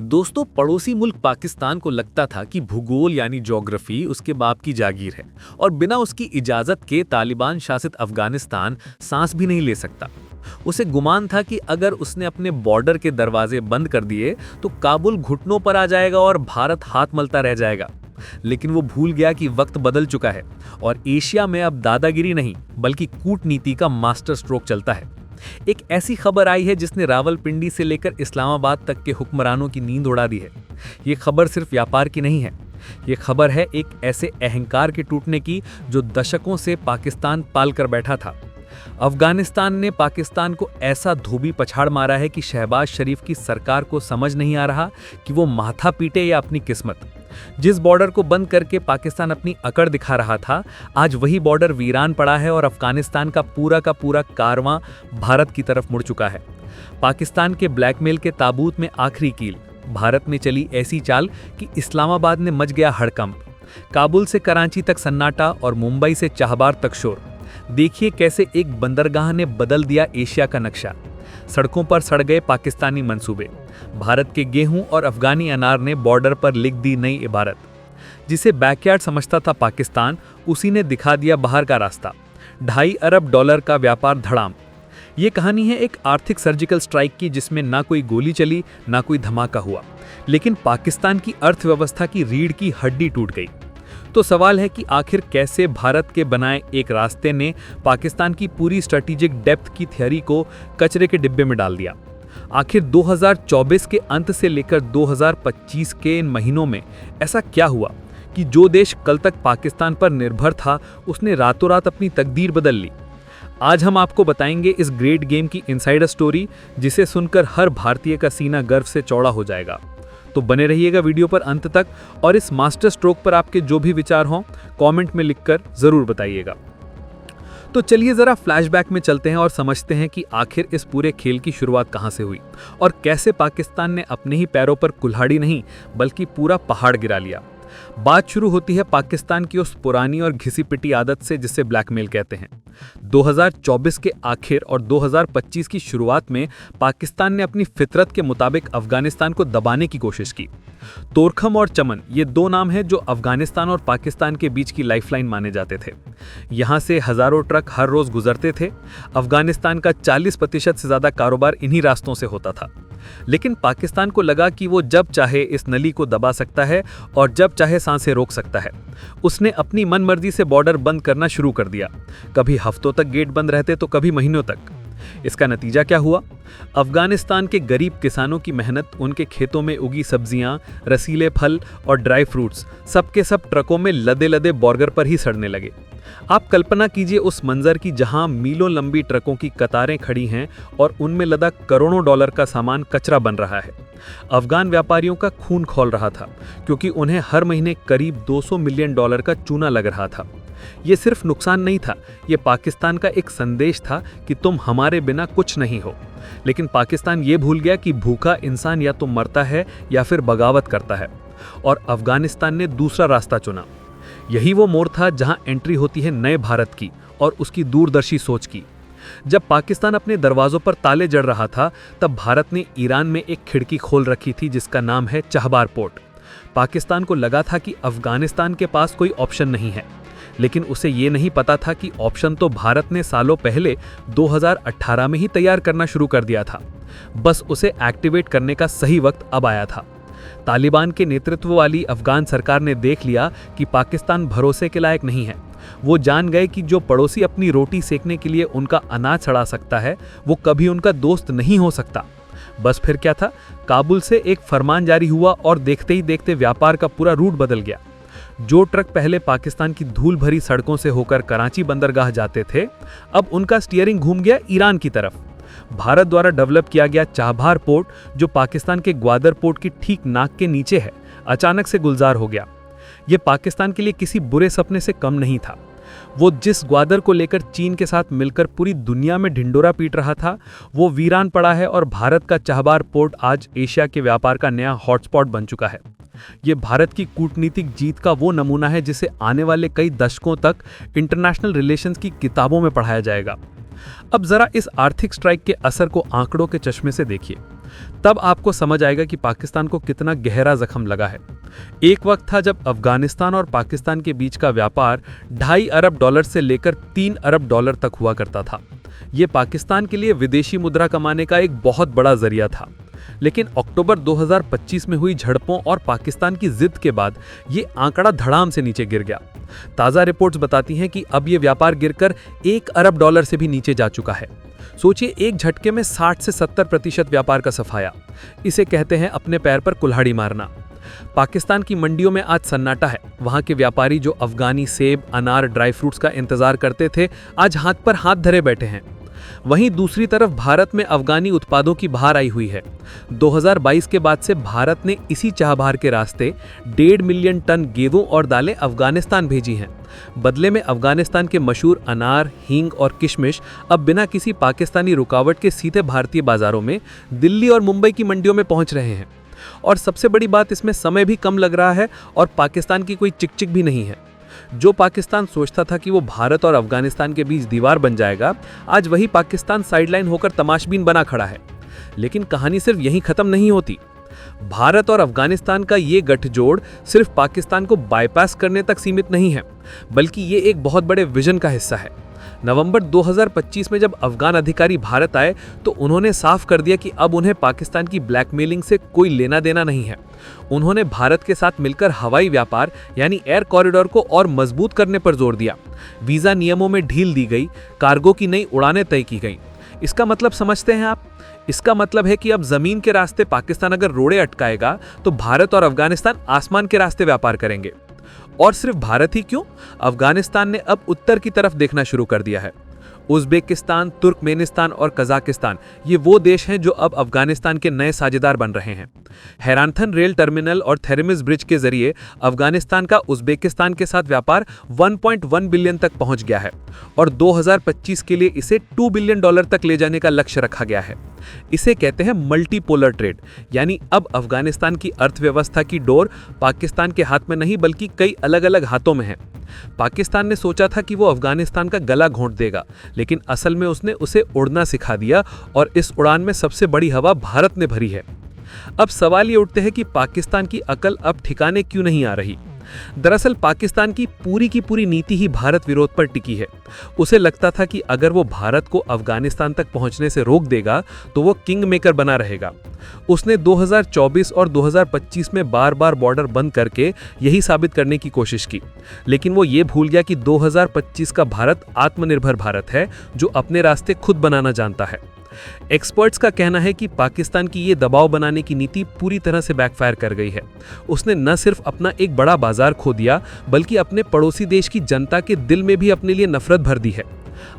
दोस्तों, पड़ोसी मुल्क पाकिस्तान को लगता था कि भूगोल यानी ज्योग्राफी उसके बाप की जागीर है और बिना उसकी इजाजत के तालिबान शासित अफगानिस्तान सांस भी नहीं ले सकता। उसे गुमान था कि अगर उसने अपने बॉर्डर के दरवाजे बंद कर दिए तो काबुल घुटनों पर आ जाएगा और भारत हाथ मलता रह जाएगा। लेकिन वो भूल गया कि वक्त बदल चुका है और एशिया में अब दादागिरी नहीं बल्कि कूटनीति का मास्टर स्ट्रोक चलता है। एक ऐसी खबर आई है जिसने रावलपिंडी से लेकर इस्लामाबाद तक के हुक्मरानों की नींद उड़ा दी है। ये खबर सिर्फ व्यापार की नहीं है, ये खबर है एक ऐसे अहंकार के टूटने की जो दशकों से पाकिस्तान पाल कर बैठा था। अफगानिस्तान ने पाकिस्तान को ऐसा धोबी पछाड़ मारा है कि शहबाज शरीफ की सरकार को समझ नहीं आ रहा कि वो माथा पीटे या अपनी किस्मत। जिस बॉर्डर को बंद करके पाकिस्तान अपनी अकड़ दिखा रहा था, आज वही बॉर्डर वीरान पड़ा है और अफगानिस्तान का पूरा कारवां भारत की तरफ मुड़ चुका है। पाकिस्तान के ब्लैकमेल के ताबूत में आखिरी कील, भारत में चली ऐसी चाल कि इस्लामाबाद में मच गया हड़कंप। काबुल से कराची तक सन्नाटा और मुंबई से चाहबार तक शोर। देखिए कैसे एक बंदरगाह ने बदल दिया एशिया का नक्शा। सड़कों पर सड़ गए पाकिस्तानी मंसूबे। भारत के गेहूं और अफगानी अनार ने बॉर्डर पर लिख दी नई इबारत। जिसे बैकयार्ड समझता था पाकिस्तान, उसी ने दिखा दिया बाहर का रास्ता। $2.5 अरब का व्यापार धड़ाम। ये कहानी है एक आर्थिक सर्जिकल स्ट्राइक की, जिसमें ना कोई गोली चली ना कोई धमाका हुआ, लेकिन पाकिस्तान की अर्थव्यवस्था की रीढ़ की हड्डी टूट गई। तो सवाल है कि आखिर कैसे भारत के बनाए एक रास्ते ने पाकिस्तान की पूरी स्ट्रेटेजिक डेप्थ की थ्योरी को कचरे के डिब्बे में डाल दिया। आखिर 2024 के अंत से लेकर 2025 के इन महीनों में ऐसा क्या हुआ कि जो देश कल तक पाकिस्तान पर निर्भर था, उसने रातों रात अपनी तकदीर बदल ली। आज हम आपको बताएंगे इस ग्रेट गेम की इनसाइडर स्टोरी, जिसे सुनकर हर भारतीय का सीना गर्व से चौड़ा हो जाएगा। तो बने रहिएगा वीडियो पर अंत तक और इस मास्टर स्ट्रोक पर आपके जो भी विचार हों कमेंट में लिखकर जरूर बताइएगा। तो चलिए जरा फ्लैशबैक में चलते हैं और समझते हैं कि आखिर इस पूरे खेल की शुरुआत कहां से हुई और कैसे पाकिस्तान ने अपने ही पैरों पर कुल्हाड़ी नहीं बल्कि पूरा पहाड़ गिरा लिया। बात शुरू होती है पाकिस्तान की उस पुरानी और घिसी पिटी आदत से जिसे ब्लैकमेल कहते हैं। 2024 के आखिर और 2025 की शुरुआत में पाकिस्तान ने अपनी फितरत के मुताबिक अफगानिस्तान को दबाने की कोशिश की। तोरखम और चमन, ये दो नाम हैं जो अफगानिस्तान और पाकिस्तान के बीच की लाइफलाइन माने जाते थे। यहां से हजारों ट्रक हर रोज गुजरते थे। अफगानिस्तान का 40% से ज्यादा कारोबार इन्हीं रास्तों से होता था। लेकिन पाकिस्तान को लगा कि वो जब चाहे इस नली को दबा सकता है और जब चाहे सांसें रोक सकता है। उसने अपनी मनमर्जी से बॉर्डर बंद करना शुरू कर दिया। कभी हफ्तों तक गेट बंद रहते तो कभी महीनों तक। इसका नतीजा क्या हुआ? अफगानिस्तान के गरीब किसानों की मेहनत, उनके खेतों में उगी सब्जियां, रसीले फल और ड्राई फ्रूट्स सबके सब ट्रकों में लदे लदे बॉर्डर पर ही सड़ने लगे। आप कल्पना कीजिए उस मंजर की, जहां मीलों लंबी ट्रकों की कतारें खड़ी हैं और उनमें लदा करोड़ों डॉलर का सामान कचरा बन रहा है। अफगान व्यापारियों का खून खौल रहा था, क्योंकि उन्हें हर महीने करीब $200 मिलियन का चूना लग रहा था। ये सिर्फ नुकसान नहीं था, ये पाकिस्तान का एक संदेश था कि तुम हमारे बिना कुछ नहीं हो। लेकिन पाकिस्तान ये भूल गया कि भूखा इंसान या तो मरता है या फिर बगावत करता है, और अफगानिस्तान ने दूसरा रास्ता चुना। यही वो मोड़ था जहां एंट्री होती है नए भारत की और उसकी दूरदर्शी सोच की। जब पाकिस्तान अपने दरवाजों पर ताले जड़ रहा था, तब भारत ने ईरान में एक खिड़की खोल रखी थी जिसका नाम है चाहबार पोर्ट। पाकिस्तान को लगा था कि अफगानिस्तान के पास कोई ऑप्शन नहीं है, लेकिन उसे ये नहीं पता था कि ऑप्शन तो भारत ने सालों पहले 2018 में ही तैयार करना शुरू कर दिया था। बस उसे एक्टिवेट करने का सही वक्त अब आया था। तालिबान के नेतृत्व वाली अफगान सरकार ने देख लिया कि पाकिस्तान भरोसे के लायक नहीं है। वो जान गए कि जो पड़ोसी अपनी रोटी सेकने के लिए उनका अनाज सड़ा सकता है, वो कभी उनका दोस्त नहीं हो सकता। बस फिर क्या था? काबुल से एक फरमान जारी हुआ और देखते ही देखते व्यापार का पूरा रूट बदल गया। जो ट्रक पहले पाकिस्तान की धूल भरी सड़कों से होकर कराची बंदरगाह जाते थे, अब उनका स्टीयरिंग घूम गया ईरान की तरफ। भारत द्वारा डेवलप किया गया चाबहार पोर्ट, जो पाकिस्तान के ग्वादर पोर्ट की ठीक नाक के नीचे है, अचानक से गुलजार हो गया। यह पाकिस्तान के लिए किसी बुरे सपने से कम नहीं था। वो जिस ग्वादर को लेकर चीन के साथ मिलकर पूरी दुनिया में ढिंडोरा पीट रहा था, वो वीरान पड़ा है और भारत का चाहबार पोर्ट आज एशिया के व्यापार का नया हॉटस्पॉट बन चुका है। ये भारत की कूटनीतिक जीत का वो नमूना है जिसे आने वाले कई दशकों तक इंटरनेशनल रिलेशंस की किताबों में पढ़ाया जाएगा। अब जरा इस आर्थिक स्ट्राइक के असर को आंकड़ों के चश्मे से देखिए। तब आपको समझ आएगा कि पाकिस्तान को कितना गहरा जख्म लगा है। एक वक्त था जब अफगानिस्तान और पाकिस्तान के बीच का व्यापार 2.5 अरब डॉलर से लेकर 3 अरब डॉलर तक हुआ करता था। ये पाकिस्तान के लिए विदेशी मुद्रा कमाने का एक बहुत बड़ा जरिया था। लेकिन अक्टूबर 2025 में हुई झड़पों और पाकिस्तान की जिद के बाद ये आंकड़ा धड़ाम से नीचे गिर गया। ताज़ा रिपोर्ट्स बताती हैं कि अब ये व्यापार गिरकर 1 अरब डॉलर से भी नीचे जा चुका है। सोचिए, एक झटके में 60 से 70% व्यापार का सफाया। इसे कहते हैं अपने पैर पर कुल्हाड़ी मारना। पाकिस्तान की मंडियों में आज सन्नाटा है। वहां के व्यापारी जो अफगानी सेब, अनार, ड्राई फ्रूट्स का इंतजार करते थे, आज हाथ पर हाथ धरे बैठे हैं। वहीं दूसरी तरफ भारत में अफगानी उत्पादों की बहार आई हुई है। 2022 के बाद से भारत ने इसी चाहबहार के रास्ते 1.5 मिलियन टन गेहूं और दालें अफगानिस्तान भेजी हैं। बदले में अफगानिस्तान के मशहूर अनार, हींग और किशमिश अब बिना किसी पाकिस्तानी रुकावट के सीधे भारतीय बाजारों में दिल्ली और मुंबई की मंडियों में पहुंच रहे हैं। और सबसे बड़ी बात, इसमें समय भी कम लग रहा है और पाकिस्तान की कोई चिक-चिक भी नहीं है। जो पाकिस्तान सोचता था कि वो भारत और अफगानिस्तान के बीच दीवार बन जाएगा, आज वही पाकिस्तान साइडलाइन होकर तमाशबीन बना खड़ा है। लेकिन कहानी सिर्फ यहीं खत्म नहीं होती। भारत और अफगानिस्तान का ये गठजोड़ सिर्फ पाकिस्तान को बाईपास करने तक सीमित नहीं है, बल्कि ये एक बहुत बड़े विजन का हिस्सा है। नवंबर 2025 में जब अफगान अधिकारी भारत आए तो उन्होंने साफ कर दिया कि अब उन्हें पाकिस्तान की ब्लैकमेलिंग से कोई लेना देना नहीं है। उन्होंने भारत के साथ मिलकर हवाई व्यापार यानी एयर कॉरिडोर को और मजबूत करने पर जोर दिया। वीजा नियमों में ढील दी गई, कार्गो की नई उड़ानें तय की गई। इसका मतलब समझते हैं आप? इसका मतलब है कि अब जमीन के रास्ते पाकिस्तान अगर रोड़े अटकाएगा तो भारत और अफगानिस्तान आसमान के रास्ते व्यापार करेंगे। और सिर्फ भारत ही क्यों, अफगानिस्तान ने अब उत्तर की तरफ देखना शुरू कर दिया है। उज़्बेकिस्तान, तुर्कमेनिस्तान और कजाकिस्तान ये वो देश हैं जो अब अफगानिस्तान के नए साझेदार बन रहे हैं। हैरानथन रेल टर्मिनल और थेरेमिस ब्रिज के जरिए अफगानिस्तान का उज़्बेकिस्तान के साथ व्यापार 1.1 बिलियन तक पहुंच गया है और 2025 के लिए इसे 2 बिलियन डॉलर तक ले जाने का लक्ष्य रखा गया है। इसे कहते हैं मल्टीपोलर ट्रेड, यानी अब अफगानिस्तान की अर्थव्यवस्था की डोर पाकिस्तान के हाथ में नहीं बल्कि कई अलग अलग हाथों में है। पाकिस्तान ने सोचा था कि वो अफगानिस्तान का गला घोंट देगा, लेकिन असल में उसने उसे उड़ना सिखा दिया और इस उड़ान में सबसे बड़ी हवा भारत ने भरी है। अब सवाल ये उठते हैं कि पाकिस्तान की अकल अब ठिकाने क्यों नहीं आ रही। दरअसल पाकिस्तान की पूरी नीति ही भारत विरोध पर टिकी है। उसे लगता था कि अगर वो भारत को अफगानिस्तान तक पहुंचने से रोक देगा तो वो किंग मेकर बना रहेगा। उसने 2024 और 2025 में बार-बार बॉर्डर बंद करके यही साबित करने की कोशिश की, लेकिन वो ये भूल गया कि 2025 का भारत आत्मनिर्भर भारत है जो अपने रास्ते खुद बनाना जानता है। एक्सपर्ट्स का कहना है कि पाकिस्तान की ये दबाव बनाने की नीति पूरी तरह से बैकफायर कर गई है। उसने न सिर्फ अपना एक बड़ा बाजार खो दिया, बल्कि अपने पड़ोसी देश की जनता के दिल में भी अपने लिए नफरत भर दी है।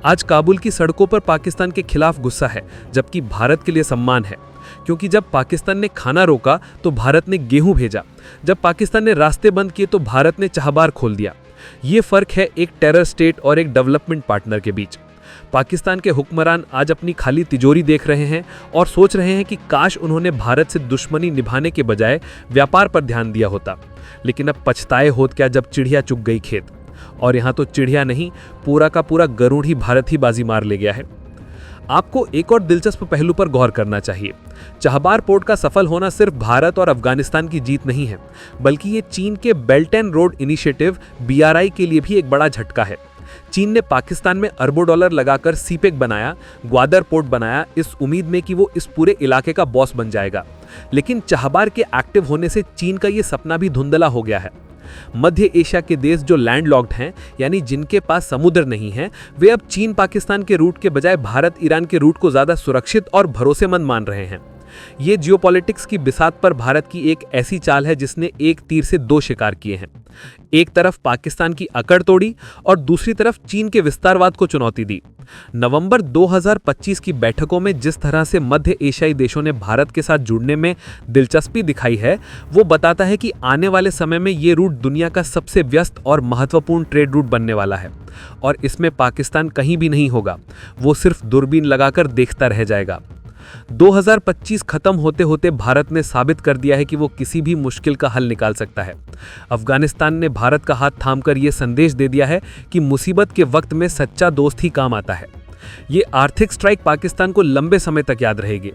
आज काबुल की सड़कों पर पाकिस्तान के खिलाफ गुस्सा है, जबकि भारत के लिए सम्मान है। क्योंकि जब पाकिस्तान ने खाना रोका तो भारत ने गेहूं भेजा, जब पाकिस्तान ने रास्ते बंद किए तो भारत ने चाहबार खोल दिया। ये फर्क है एक टेरर स्टेट और एक डेवलपमेंट पार्टनर के बीच। पाकिस्तान के हुक्मरान आज अपनी खाली तिजोरी देख रहे हैं और सोच रहे हैं कि काश उन्होंने भारत से दुश्मनी निभाने के बजाय व्यापार पर ध्यान दिया होता। लेकिन अब पछताए होत क्या जब चिड़िया चुग गई खेत। और यहाँ तो चिड़िया नहीं, पूरा का पूरा गरुड़ ही भारत ही बाजी मार ले गया है। आपको एक और दिलचस्प पहलू पर गौर करना चाहिए। चाहबार पोर्ट का सफल होना सिर्फ भारत और अफगानिस्तान की जीत नहीं है, बल्कि ये चीन के belt and road initiative BRI के लिए भी एक बड़ा झटका है। चीन ने पाकिस्तान में अरबों डॉलर लगाकर सीपेक बनाया, ग्वादर पोर्ट बनाया, इस उम्मीद में कि वो इस पूरे इलाके का बॉस बन जाएगा। लेकिन चाहबार के एक्टिव होने से चीन का ये सपना भी धुंधला हो गया है। मध्य एशिया के देश जो लैंडलॉक्ड हैं, यानी जिनके पास समुद्र नहीं है, वे अब चीन पाकिस्तान के रूट के बजाय भारत ईरान के रूट को ज्यादा सुरक्षित और भरोसेमंद मान रहे हैं। ये जियोपॉलिटिक्स की बिसात पर भारत की एक ऐसी चाल है जिसने एक तीर से दो शिकार किए हैं। एक तरफ पाकिस्तान की अकड़ तोड़ी और दूसरी तरफ चीन के विस्तारवाद को चुनौती दी। नवंबर 2025 की बैठकों में जिस तरह से मध्य एशियाई देशों ने भारत के साथ जुड़ने में दिलचस्पी दिखाई है, वो बताता है कि आने वाले समय में ये रूट दुनिया का सबसे व्यस्त और महत्वपूर्ण ट्रेड रूट बनने वाला है। और इसमें पाकिस्तान कहीं भी नहीं होगा, वो सिर्फ दूरबीन लगाकर देखता रह जाएगा। 2025 खत्म होते होते भारत ने साबित कर दिया है कि वो किसी भी मुश्किल का हल निकाल सकता है। अफगानिस्तान ने भारत का हाथ थामकर ये संदेश दे दिया है कि मुसीबत के वक्त में सच्चा दोस्त ही काम आता है। ये आर्थिक स्ट्राइक पाकिस्तान को लंबे समय तक याद रहेगी।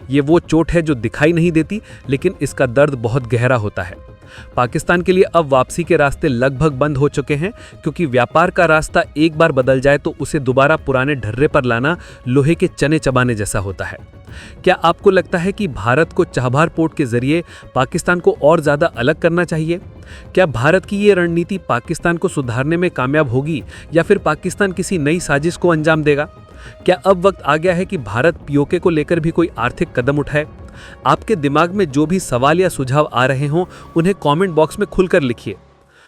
ये वो चोट है जो दिखाई नहीं देती, लेकिन इसका दर्द बहुत गहरा होता है। पाकिस्तान के लिए अब वापसी के रास्ते लगभग बंद हो चुके हैं, क्योंकि व्यापार का रास्ता एक बार बदल जाए तो उसे दोबारा पुराने ढर्रे पर लाना लोहे के चने चबाने जैसा होता है। क्या आपको लगता है कि भारत को चाबहार पोर्ट के जरिए पाकिस्तान को और ज्यादा अलग करना चाहिए? क्या भारत की ये रणनीति पाकिस्तान को सुधारने में कामयाब होगी, या फिर पाकिस्तान किसी नई साजिश को अंजाम देगा? क्या अब वक्त आ गया है कि भारत पीओके को लेकर भी कोई आर्थिक कदम उठाए? आपके दिमाग में जो भी सवाल या सुझाव आ रहे हों, उन्हें कमेंट बॉक्स में खुलकर लिखिए।